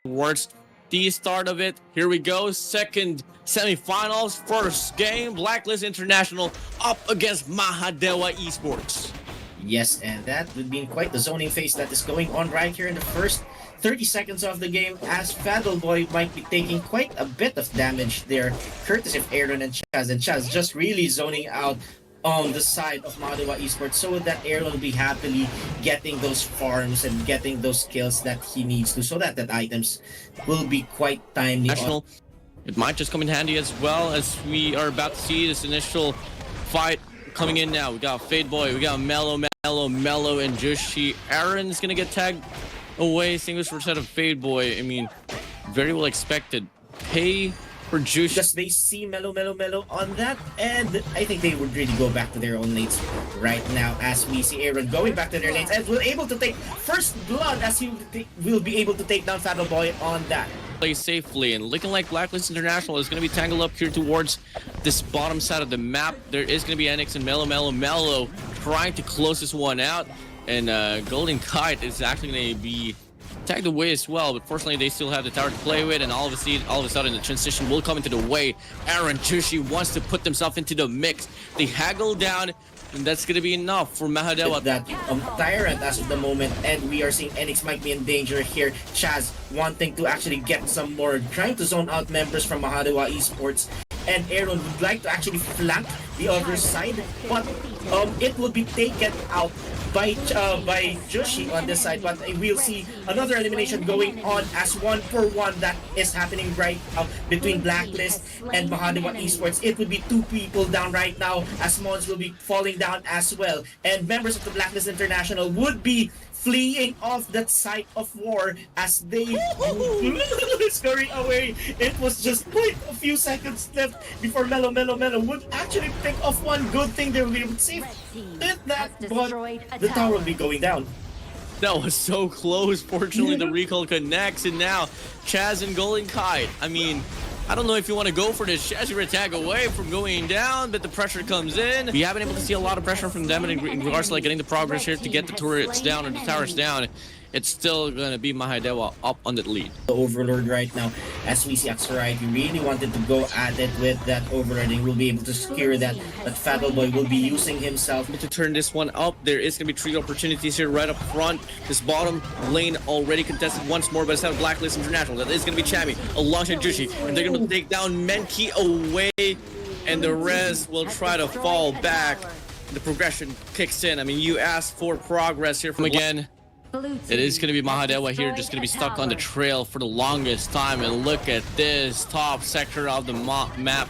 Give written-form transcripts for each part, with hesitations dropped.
towards the start of it. Here we go. Second semifinals. First game. Blacklist International up against MAHADEWA Esports. Yes, and that would be quite the zoning phase that is going on right here in the first 30 seconds of the game, as Boy might be taking quite a bit of damage there, courtesy of Aaron and Chaz just really zoning out on the side of MAHADEWA Esports, so that Aaron will be happily getting those farms and getting those kills that he needs to, so that items will be quite timely. It might just come in handy as well, as we are about to see this initial fight coming in now. We got FadeBoy, we got Mellow, and Jushi. Aaron's gonna get tagged away. Same goes for set of FadeBoy. I mean, very well expected. Pay for Jushi. Because they see Mellow on that, and I think they would really go back to their own lanes right now, as we see Aaron going back to their lanes and will able to take first blood, as he will be able to take down FadeBoy on that. Play safely, and looking like Blacklist International is going to be tangled up here towards this bottom side of the map. There is going to be NX and Mellow trying to close this one out, and Golden Kite is actually going to be tagged away as well, but fortunately they still have the tower to play with, and all of a sudden the transition will come into the way. Aaron Jushi wants to put themselves into the mix. They haggle down, and that's going to be enough for MAHADEWA. That Tyrant as of the moment, and we are seeing NX might be in danger here. Chaz wanting to actually get some more, trying to zone out members from MAHADEWA Esports, and Aaron would like to actually flank the other side, but it will be taken out by Jushi on this side. But we'll see another elimination going on, as 1-for-1 that is happening right now between Blacklist and MAHADEWA Esports. It would be 2 people down right now, as Mons will be falling down as well, and members of the Blacklist International would be fleeing off that site of war as they scurry away. It was just quite a few seconds left before Mellow would actually pick off one. Good thing they will be able to save that, but the tower will be going down. That was so close. Fortunately, the recall connects, and now Chaz and Golden Kite. I mean, I don't know if you want to go for this. Chaz, you're a tag away from going down, but the pressure comes in. We haven't been able to see a lot of pressure from them in regards to like getting the progress here to get the turrets down or the towers down. It's still going to be MAHADEWA up on that lead. The Overlord right now, as we see Axelrite, he really wanted to go at it with that Overlord, and will be able to secure that, but FadeBoy will be using himself to turn this one up. There is going to be 3 opportunities here right up front. This bottom lane already contested once more by the side of Blacklist International. That is going to be Chammy alongside Jushi, and they're going to take down Menki away, and the rest will try to fall back. The progression kicks in. I mean, you asked for progress here from again. It is going to be MAHADEWA here, just going to be stuck on the trail for the longest time. And look at this top sector of the map.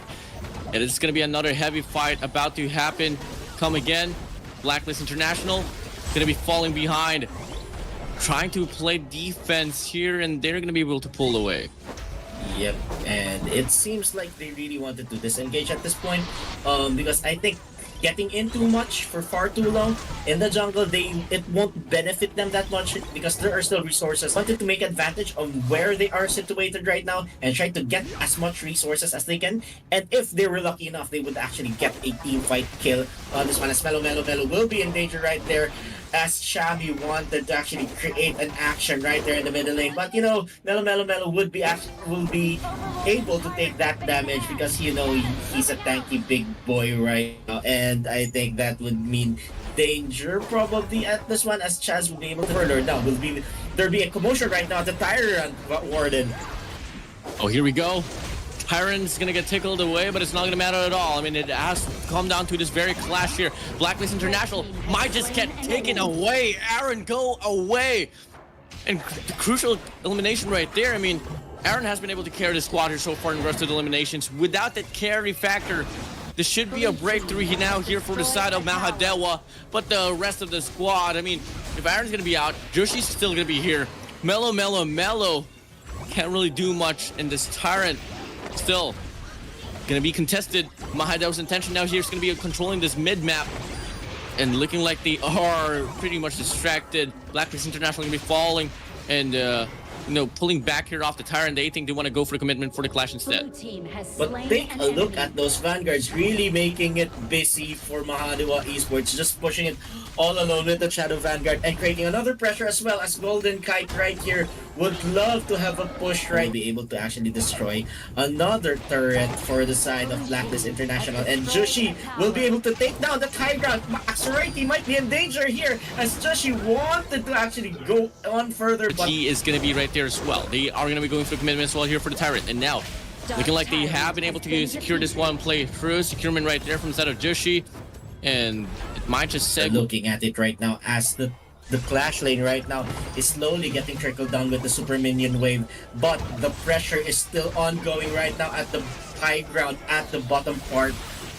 It is going to be another heavy fight about to happen. Come again. Blacklist International going to be falling behind, trying to play defense here, and they're going to be able to pull away. Yep, and it seems like they really wanted to disengage at this point, because I think getting in too much for far too long in the jungle, it won't benefit them that much, because there are still resources. Wanted to make advantage of where they are situated right now and try to get as much resources as they can, and if they were lucky enough, they would actually get a team fight kill on this one, as Mellow will be in danger right there, as Shabby wanted to actually create an action right there in the middle lane. But you know, Mellow will be able to take that damage, because you know he's a tanky big boy right now, and I think that would mean danger probably at this one, as Chaz will be able to further down. There'll be a commotion right now at the Tyrant Warden. Oh, here we go. Tyrant's gonna get tickled away, but it's not gonna matter at all. I mean, it has to come down to this very clash here. Blacklist International might just get taken away. Aaron, go away. And the crucial elimination right there. I mean, Aaron has been able to carry the squad here so far in the rest of the eliminations. Without that carry factor, this should be a breakthrough now here for the side of MAHADEWA. But the rest of the squad, I mean, if Aaron's gonna be out, Joshi's still gonna be here. Mellow can't really do much in this Tyrant. Still gonna be contested. MAHADEWA's intention now here is gonna be controlling this mid-map, and looking like they are pretty much distracted. Blacklist International gonna be falling, and pulling back here off the Tyrant. They think they want to go for the commitment for the clash instead. But take a look at those Vanguards, really making it busy for Mahadewa Esports, just pushing it all alone with the Shadow Vanguard and creating another pressure as well as Golden Kite right here would love to have a push right, be able to actually destroy another turret for the side of BLACKLIST International, and Joshi will be able to take down the high ground. He might be in danger here as Joshi wanted to actually go on further, but he is going to be right there as well. They are going to be going for the commitment as well here for the Tyrant, and now looking like they have been able to secure this one play through. Securement right there from the side of Joshi, and it might just segue. Looking at it right now as the clash lane right now is slowly getting trickled down with the super minion wave, but the pressure is still ongoing right now at the high ground at the bottom part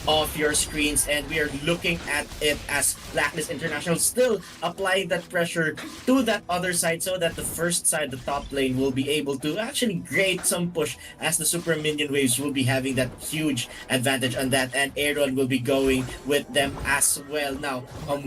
of your screens, and we are looking at it as BLACKLIST International still applying that pressure to that other side so that the first side, the top lane, will be able to actually create some push as the super minion waves will be having that huge advantage on that, and Aaron will be going with them as well. Now,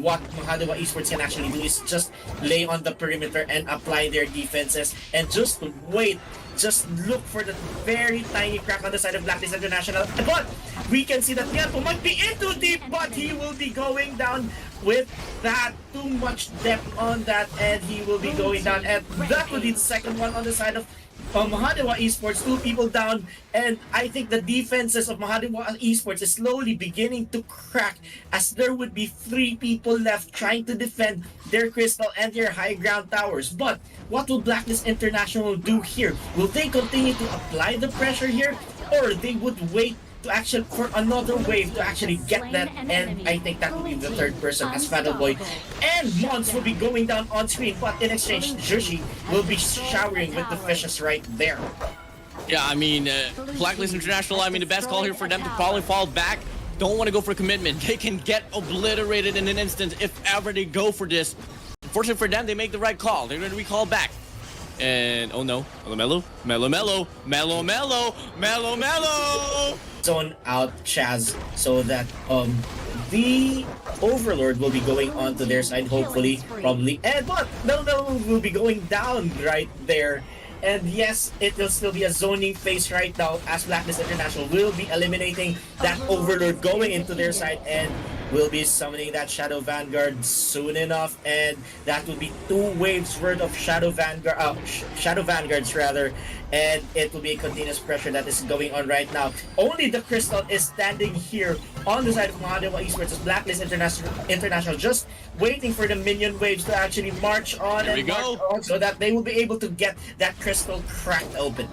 what Mahadewa Esports can actually do is just lay on the perimeter and apply their defenses and just wait. Just look for the very tiny crack on the side of BLACKLIST International. But we can see that Tiempo might be in too deep, but he will be going down with that too much depth on that, and he will be going down. And that would be the second one on the side of Mahadewa Esports, 2 people down, and I think the defenses of Mahadewa Esports is slowly beginning to crack as there would be 3 people left trying to defend their crystal and their high ground towers. But what will BLACKLIST International do here? Will they continue to apply the pressure here, or they would wait to actually for another wave to actually get that? And I think that will be the third person as Boy, and Mons will be going down on screen, but in exchange Joshi will be showering with the fishes right there. Yeah, I mean, BLACKLIST International, I mean, the best call here for them to probably fall back. Don't want to go for commitment. They can get obliterated in an instant if ever they go for this. Unfortunately for them, they make the right call. They're going to recall back. And, oh no, Mellow. Zone out Chaz so that the Overlord will be going on to their side, hopefully, probably. And but Mellow will be going down right there. And yes, it will still be a zoning phase right now as BLACKLIST International will be eliminating that Overlord going into their side, and will be summoning that Shadow Vanguard soon enough, and that will be 2 waves worth of Shadow Vanguards rather, and it will be a continuous pressure that is going on right now. Only the Crystal is standing here on the side of Mahadewa Esports as BLACKLIST International just waiting for the minion waves to actually march on so that they will be able to get that Crystal cracked open.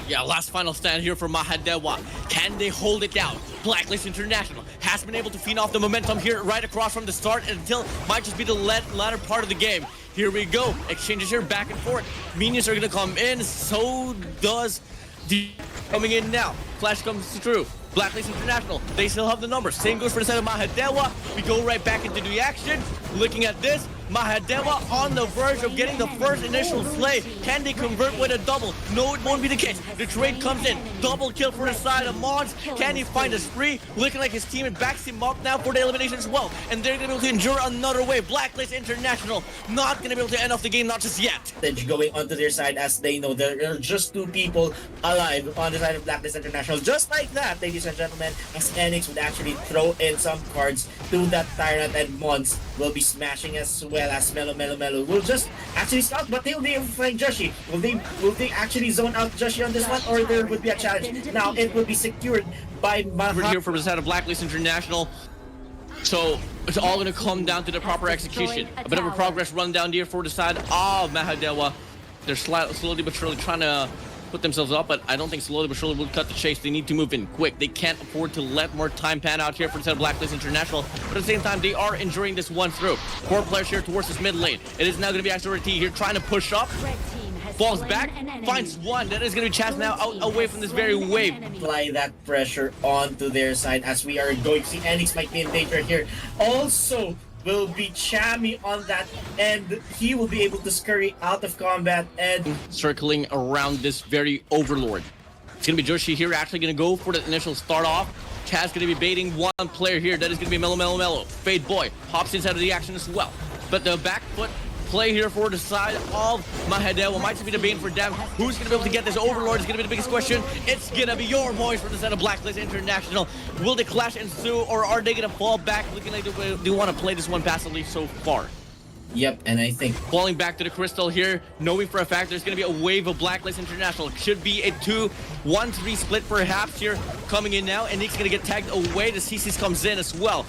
Yeah, last final stand here for Mahadewa. Can they hold it down? BLACKLIST International has been able to feed off the momentum here right across from the start until might just be the latter part of the game. Here we go. Exchanges here back and forth. Minions are going to come in. So does the coming in now. Flash comes through. BLACKLIST International, they still have the numbers. Same goes for the side of Mahadewa. We go right back into the action. Looking at this, Mahadewa on the verge of getting the first initial slay. Can they convert with a double? No, it won't be the case. The trade comes in. Double kill for the side of Mons. Can he find a spree? Looking like his teammate backs him up now for the elimination as well. And they're going to be able to endure another wave. BLACKLIST International not going to be able to end off the game, not just yet. Going onto their side as they know there are just 2 people alive on the side of BLACKLIST International. Just like that, ladies and gentlemen, as Enix would actually throw in some cards to that Tyrant, and Mons will be smashing as well as Mellow will just actually scout, but they'll be able to find Joshi. Will they actually zone out Joshi on this one, or there would be a challenge? Now it will be secured by We're here from the side of BLACKLIST International. So it's all going to come down to the proper execution. A bit of a progress run down here for the side of Mahadewa. They're slowly but surely trying to put themselves up, but I don't think slowly but surely will cut the chase. They need to move in quick. They can't afford to let more time pan out here for the side of BLACKLIST International, but at the same time, they are enduring this one through. 4 players here towards this mid lane. It is now going to be Axel T here trying to push up. Falls back, finds one. That is going to be Chaz now out away from this very wave. Apply that pressure onto their side as we are going to see Enix might be in danger here. Also, will be Chami on that, and he will be able to scurry out of combat and circling around this very Overlord. It's gonna be Joshi here actually gonna go for the initial start off. Chaz gonna be baiting one player here. That is gonna be Mellow. Fade Boy hops inside of the action as well. But the back foot play here for the side of MAHADEWA. Might just be the bane for them. Who's going to be able to get this Overlord is going to be the biggest question. It's going to be your boys for the side of BLACKLIST International. Will the clash ensue, or are they going to fall back? Looking like they want to play this one passively so far. Yep, and I think falling back to the crystal here, knowing for a fact there's going to be a wave of BLACKLIST International. Should be a 2-1-3 split perhaps here coming in now, and Nick's going to get tagged away. The CCs comes in as well.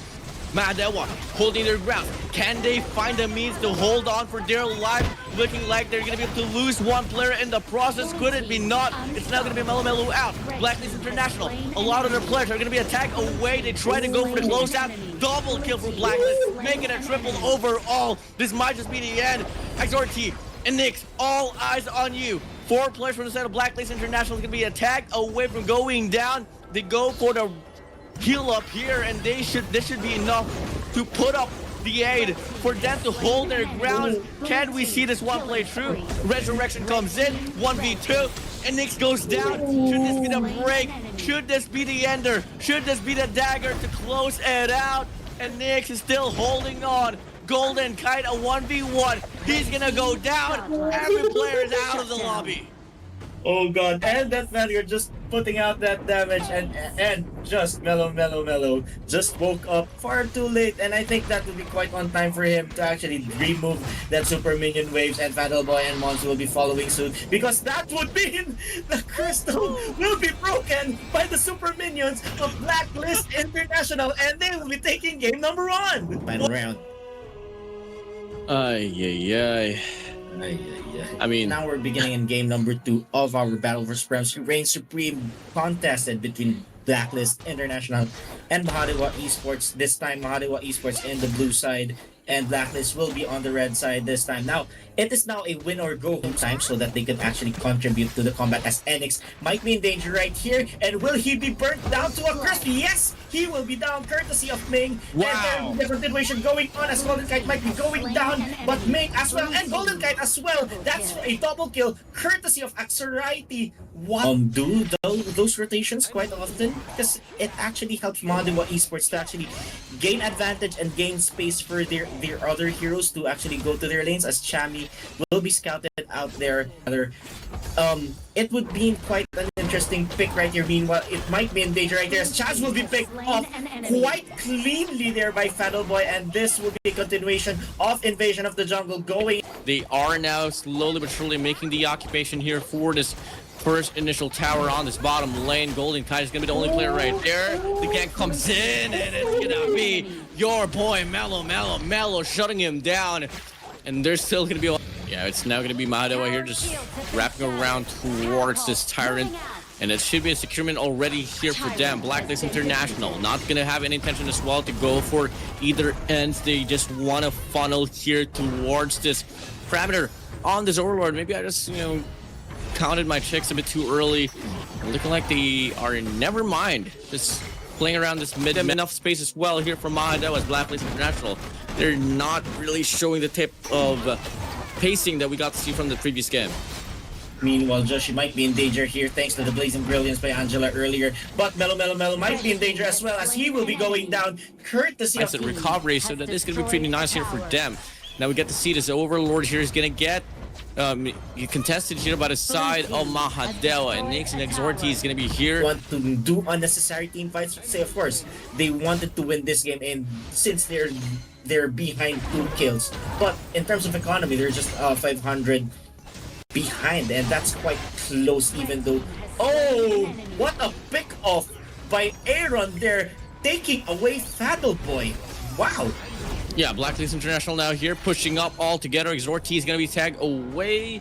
MAHADEWA holding their ground. Can they find a means to hold on for their life? Looking like they're going to be able to lose one player in the process. Could it be not? It's now going to be Melo out. BLACKLIST International, a lot of their players are going to be attacked away. They try to go for the closeout. Double kill for BLACKLIST, making a triple overall. This might just be the end. XRT and Nyx, all eyes on you. 4 players from the side of BLACKLIST International is going to be attacked away from going down. They go for the heal up here, and this should be enough to put up the aid for them to hold their ground. Can we see this one play through? Resurrection comes in, 1v2, and Nyx goes down. Should this be the break? Should this be the ender? Should this be the dagger to close it out? And Nyx is still holding on. Golden Kite, a 1v1. He's gonna go down. Every player is out of the lobby. oh god, and that man, you're just putting out that damage, and just Melo just woke up far too late, and I think that will be quite on time for him to actually remove that super minion waves, and Boy and Mons will be following soon, because that would mean the crystal will be broken by the super minions of BLACKLIST International, and they will be taking game number 1. Final round. I mean, now we're beginning in game number 2 of our Battle for Supremacy Reign Supreme contested between BLACKLIST International and MAHADEWA Esports. This time, MAHADEWA Esports in the blue side, and BLACKLIST will be on the red side this time. Now, it is now a win or go time so that they can actually contribute to the combat, as Enix might be in danger right here. And will he be burnt down to a crisp? Yes, he will be down courtesy of Ming. Wow. And there's a situation going on as Golden Kite might be going down, but Ming as well, and Golden Kite as well. That's a double kill courtesy of Axorite. What? Do those rotations quite often, because it actually helps MAHADEWA Esports to actually gain advantage and gain space for their other heroes to actually go to their lanes, as Chami will be scouted out there. It would be quite an interesting pick right here. Meanwhile, it might be in danger right there, as Chaz will be picked off quite cleanly there by Boy, and this will be a continuation of Invasion of the Jungle going. They are now slowly but surely making the occupation here for this first initial tower on this bottom lane. Golden Kite is going to be the only player right there. The gang comes in, and it's going to be your boy Melo shutting him down. And there's still going to be yeah, it's now going to be MAHADEWA here just wrapping around towards this Tyrant. And it should be a securement already here for them. BLACKLIST International not going to have any intention as well to go for either ends. They just want to funnel here towards this parameter on this Overlord. Maybe I just, counted my chicks a bit too early. Looking like they are, never mind, just playing around this mid enough space as well here from MAHADEWA as BLACKLIST International. They're not really showing the tip of pacing that we got to see from the previous game. Meanwhile, Joshi might be in danger here thanks to the Blazing Brilliance by Angela earlier, but Melo might be in danger as well, as he will be going down courtesy of recovery, so that this is going to be pretty nice here for them. Now we get to see this Overlord here is going to get contested here by the side of MAHADEWA, and Nyx and XRT is going to be here. Want to do unnecessary team fights? Say, of course, they wanted to win this game, and since they're behind 2 kills, but in terms of economy, they're just 500 behind, and that's quite close. Even though, oh, what a pick off by Aaron there, taking away Boy. Wow. Yeah, BLACKLIST International now here, pushing up all together. XRT is going to be tagged away.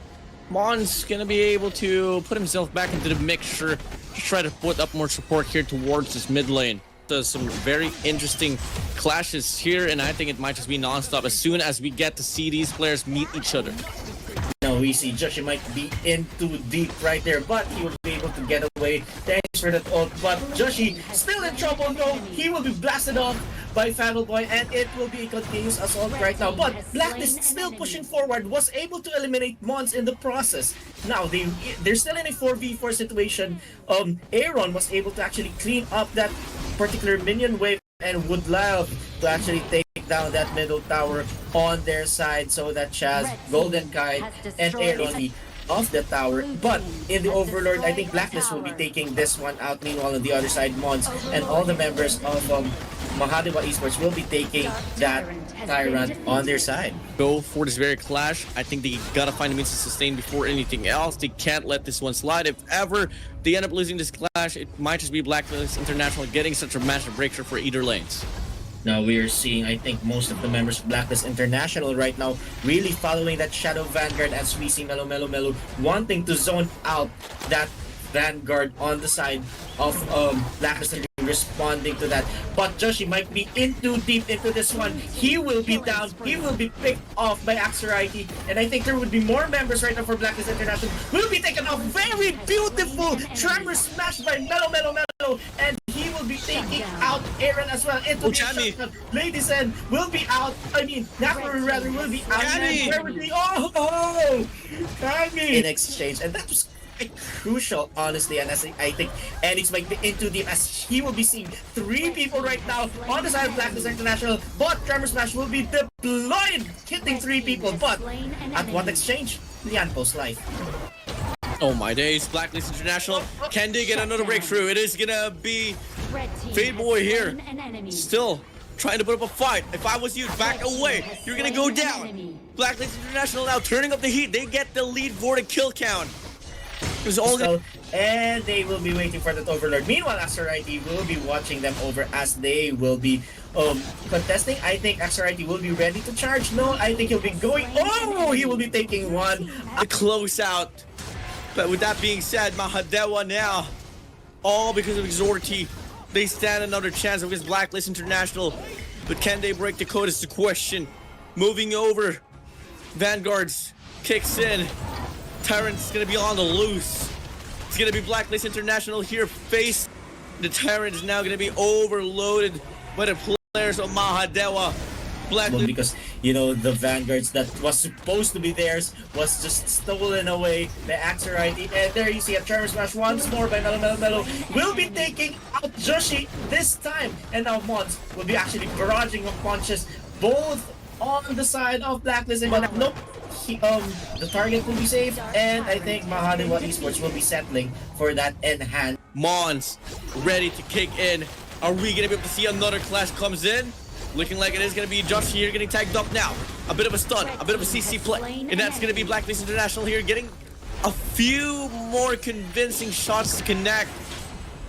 Mon's going to be able to put himself back into the mixture to try to put up more support here towards this mid lane. There's some very interesting clashes here, and I think it might just be non-stop as soon as we get to see these players meet each other. Now we see Joshi might be in too deep right there, but he will be able to get away. Thanks for that ult, but Joshi still in trouble though. He will be blasted off by Boy, and it will be a continuous assault right now. But BLACKLIST still pushing forward, was able to eliminate Mons in the process. Now they're still in a 4v4 situation. Aaron was able to actually clean up that particular minion wave, and would love to actually take down that middle tower on their side so that Chaz, Golden Kite, and Aaron off the tower. But in the Overlord, I think Blacklist will be taking this one out. Meanwhile, on the other side, Mons and all the members of Mahadewa Esports will be taking that Tyrant on their side. Go for this very clash. I think they gotta find a means to sustain before anything else. They can't let this one slide. If ever they end up losing this clash, it might just be Blacklist International getting such a massive breakthrough for either lanes. Now we are seeing, I think, most of the members of Blacklist International right now really following that Shadow Vanguard, as we see Melo wanting to zone out that Vanguard on the side of Blacklist International, responding to that. But Joshi might be in too deep into this one. He will be down. He will be picked off by Axorite. And I think there would be more members right now for Blacklist International. Will be taken off. Very beautiful Tremor smash by Melo. And he will be taking out Aaron as well into the shotgun. Ladies and will be out. I mean, Nakamura rather will be out. And where would be? Oh, Kami in exchange. And that was crucial, honestly, and as I think Enix might be into deep, as he will be seeing 3 people right now on the side of Blacklist International, but Tremor Smash will be deployed, hitting 3 people, but at what exchange? Lianpo's life. Oh my days, Blacklist International, can they get another breakthrough? It is gonna be Fade Boy here, still trying to put up a fight. If I was you, back away, you're gonna go down. Blacklist International now turning up the heat, they get the lead for the kill count. And they will be waiting for that Overlord. Meanwhile, Axorite will be watching them over as they will be contesting. I think Axorite will be ready to charge. No, I think he'll be going. Oh, he will be taking one. A close out. But with that being said, Mahadewa now, all because of Exorti, they stand another chance against Blacklist International. But can they break the code is the question. Moving over, Vanguards kicks in. Tyrant's gonna be on the loose. It's gonna be Blacklist International here face. The Tyrant is now gonna be overloaded by the players of Mahadewa. Because, you know, the Vanguards that was supposed to be theirs was just stolen away by Axorite. And there you see a Tremor Smash once more by Melo. Will be taking out Joshi this time. And now Mons will be actually barraging of punches both on the side of Blacklist. But nope. The target will be safe, and I think Mahadewa Esports will be settling for that enhance. Mons ready to kick in. Are we gonna be able to see another clash comes in? Looking like it is gonna be Josh here getting tagged up now. A bit of a stun, a bit of a CC play, and that's gonna be Blacklist International here getting a few more convincing shots to connect.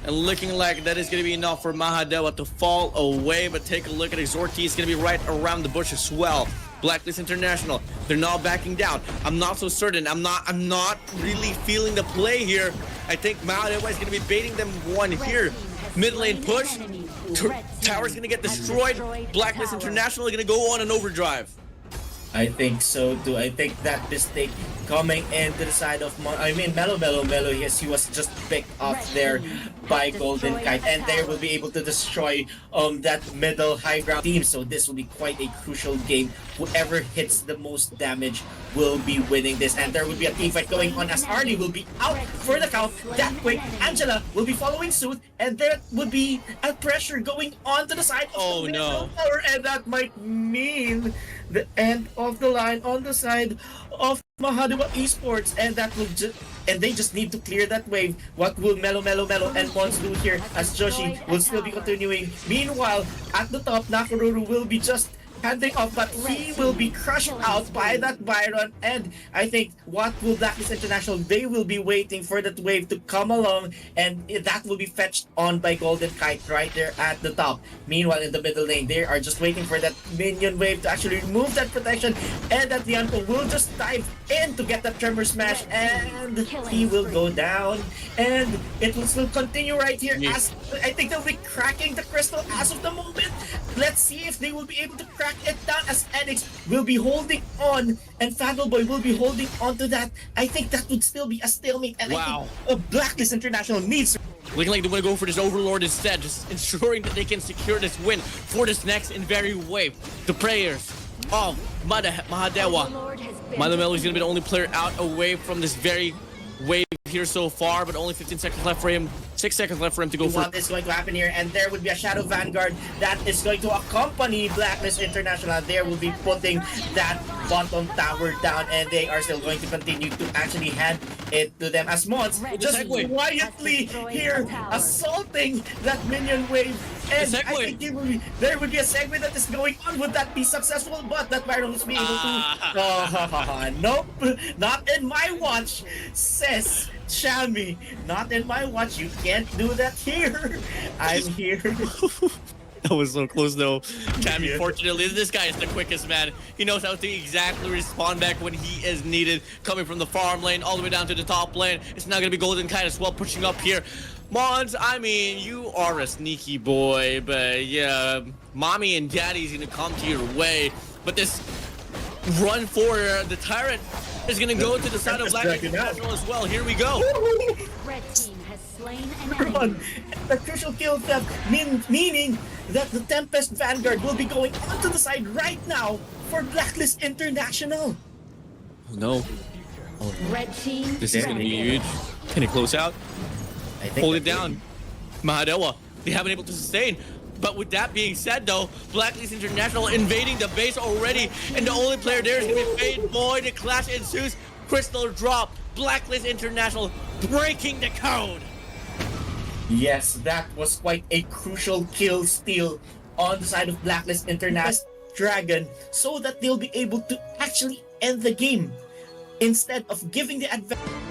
And looking like that is going to be enough for Mahadewa to fall away. But take a look at Exorti. It's going to be right around the bush as well. Blacklist International, they're not backing down. I'm not so certain. I'm not really feeling the play here. I think Mahadewa is going to be baiting them one here. Mid lane push. Tower's going to get destroyed. Blacklist International are going to go on an overdrive. I think so too. I think that mistake coming into the side of Melo, yes, he was just picked up there by Golden Kite, and they will be able to destroy that middle high ground team. So this will be quite a crucial game. Whoever hits the most damage will be winning this, and there will be a team fight going on as Arlie will be out for the count that quick. Angela will be following suit, and there would be a pressure going on to the side of the middle tower, and that might mean the end of the line on the side of Mahadewa Esports, and that will they just need to clear that wave. What will Melo and Mons do here, as Joshi will still be continuing? Meanwhile, at the top, Nakaruru will be just handing off, but he will be crushed out by that Byron. And I think what will Blacklist International, they will be waiting for that wave to come along, and that will be fetched on by Golden Kite right there at the top. Meanwhile, in the middle lane, they are just waiting for that minion wave to actually remove that protection, and that Lianpo will just dive in to get that Tremor Smash, and he will go down, and it will still continue right here. As I think they'll be cracking the crystal as of the moment. Let's see if they will be able to crack it down, as Enix will be holding on and Boy will be holding on to that. I think that would still be a stalemate, and I think Blacklist International needs to... Looking like they want to go for this Overlord instead, just ensuring that they can secure this win for this next and very wave. The prayers of Mahadewa. Melo is going to be the only player out away from this very wave here so far, but only 15 seconds left for him. 6 seconds left for him to go for. What is going to happen here? And there would be a Shadow Vanguard that is going to accompany Blacklist International. There will be putting that bottom tower down, and they are still going to continue to actually hand it to them as Mons just quietly here assaulting that minion wave. And I think there would be a segment that is going on. Would that be successful? But that Byron will be able to. Nope, not in my watch, says Shammy. Not in my watch. You can't do that here. I'm here. That was so close though. Tammy, fortunately, this guy is the quickest, man. He knows how to exactly respond back when he is needed. Coming from the farm lane all the way down to the top lane. It's not going to be Golden Kite as well, pushing up here. Mons, I mean, you are a sneaky boy, but yeah, mommy and daddy's going to come to your way. But this run for the Tyrant is going to go to the side of Black as well. Here we go. Red team has slain an Come enemy. on. The crucial kill theft, meaning that the Tempest Vanguard will be going onto the side right now for Blacklist International. Oh no. Red team. This is going to be huge. Can he close out? I think Hold it down. Mahadewa, they haven't able to sustain. But with that being said, though, Blacklist International invading the base already, and the only player there is going to be Fade Boy. The clash ensues. Crystal drop. Blacklist International breaking the code. Yes, that was quite a crucial kill steal on the side of Blacklist International Dragon, so that they'll be able to actually end the game instead of giving the advantage.